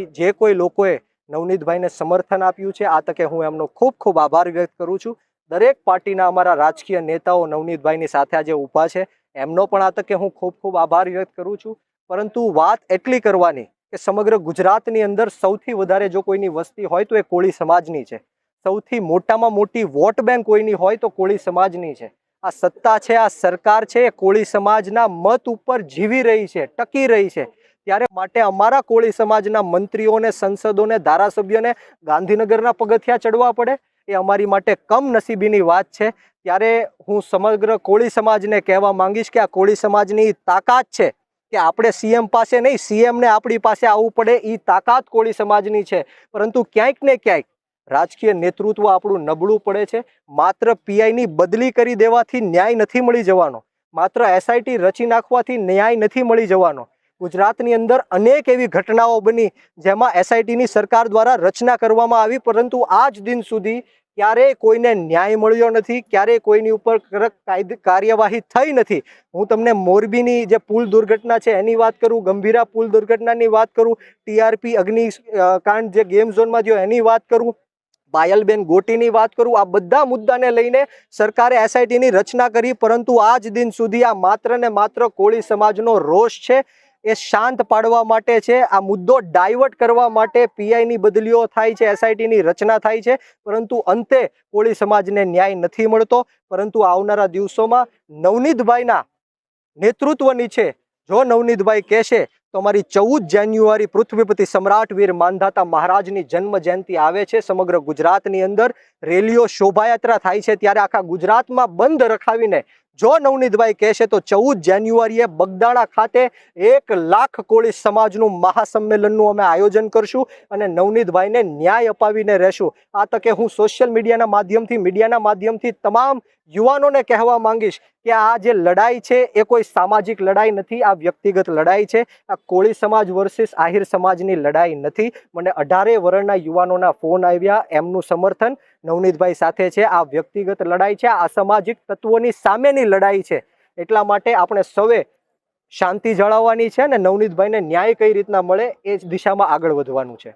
જે કોઈ લોકોએ નવનીતભાઈને સમર્થન આપ્યું છે આ તકે હું એમનો ખૂબ ખૂબ આભાર વ્યક્ત કરું છું। દરેક પાર્ટીના અમારા રાજકીય નેતાઓ નવનીતભાઈની સાથે આજે ઊભા છે, એમનો પણ આ તકે હું ખૂબ ખૂબ આભાર વ્યક્ત કરું છું। પરંતુ વાત એટલી કરવાની કે સમગ્ર ગુજરાતની અંદર સૌથી વધારે જો કોઈની વસ્તી હોય તો એ કોળી સમાજની છે। સૌથી મોટામાં મોટી વોટ બેંક કોઈની હોય તો કોળી સમાજની છે। આ સત્તા છે, આ સરકાર છે એ કોળી સમાજના મત ઉપર જીવી રહી છે, ટકી રહી છે। ત્યારે માટે અમારા કોળી સમાજના મંત્રીઓને, સંસદોને, ધારાસભ્યોને ગાંધીનગરના પગથિયા ચડવા પડે એ અમારી માટે કમનસીબીની વાત છે। ત્યારે હું સમગ્ર કોળી સમાજને કહેવા માંગીશ કે આ કોળી સમાજની તાકાત છે કે આપણે સીએમ પાસે નહીં, સીએમને આપણી પાસે આવવું પડે એ તાકાત કોળી સમાજની છે। પરંતુ ક્યાંક ને ક્યાંક રાજકીય નેતૃત્વ આપણું નબળું પડે છે। માત્ર પીઆઈની બદલી કરી દેવાથી ન્યાય નથી મળી જવાનો, માત્ર એસઆઈટી રચી નાખવાથી ન્યાય નથી મળી જવાનો। ગુજરાતની અંદર અનેક એવી ઘટનાઓ બની જેમાં એસઆઈટીની સરકાર દ્વારા રચના કરવામાં આવી, પરંતુ આજ દિન સુધી ક્યારેય કોઈને ન્યાય મળ્યો નથી, ક્યારેય કોઈની ઉપર કાર્યવાહી થઈ નથી। હું તમને મોરબીની જે પુલ દુર્ઘટના છે એની વાત કરું, ગંભીરા પુલ દુર્ઘટનાની વાત કરું, ટીઆરપી અગ્નિકાંડ જે ગેમ ઝોનમાં થયો એની વાત કરું, પાયલબેન ગોટીની વાત કરું, આ બધા મુદ્દાને લઈને સરકારે એસઆઈટીની રચના કરી, પરંતુ આજ દિન સુધી આ માત્ર ને માત્ર કોળી સમાજનો રોષ છે એ શાંત પાડવા માટે છે। આ મુદ્દો ડાયવર્ટ કરવા માટે પીઆઈની બદલીઓ થાય છે, એસઆઈટીની રચના થાય છે, પરંતુ અંતે કોળી સમાજને ન્યાય નથી મળતો। પરંતુ આવનારા દિવસોમાં નવનીતભાઈના નેતૃત્વ નીચે જો નવનીતભાઈ કહેશે તો અમારી 14 જાન્યુઆરી પૃથ્વીપતિ સમ્રાટ વીર માંધાતા મહારાજની જન્મ જયંતિ આવે છે। સમગ્ર ગુજરાતની અંદર રેલીઓ, શોભાયાત્રા થાય છે, ત્યારે આખા ગુજરાતમાં બંધ રખાવીને જો નવનીતભાઈ કહેશે તો 14 જાન્યુઆરીએ બગદાણા ખાતે 1 લાખ કોળી સમાજનું મહાસંમેલનનું અમે આયોજન કરશું અને નવનીતભાઈને ન્યાય અપાવીને રહેશું। આ તકે હું સોશિયલ મીડિયાના માધ્યમથી તમામ યુવાનોને કહેવા માંગીશ કે આ જે લડાઈ છે એ કોઈ સામાજિક લડાઈ નથી, આ વ્યક્તિગત લડાઈ છે। આ કોળી સમાજ વર્સિસ આહિર સમાજની લડાઈ નથી। મને 18 વર્ષના યુવાનોના ફોન આવ્યા, એમનું સમર્થન નવનીતભાઈ સાથે છે। આ વ્યક્તિગત લડાઈ છે, આ અસામાજિક તત્વોની સામેની લડાઈ છે। એટલા માટે આપણે સૌએ શાંતિ જાળવવાની છે અને નવનીતભાઈને ન્યાય કઈ રીતના મળે એ દિશામાં આગળ વધવાનું છે।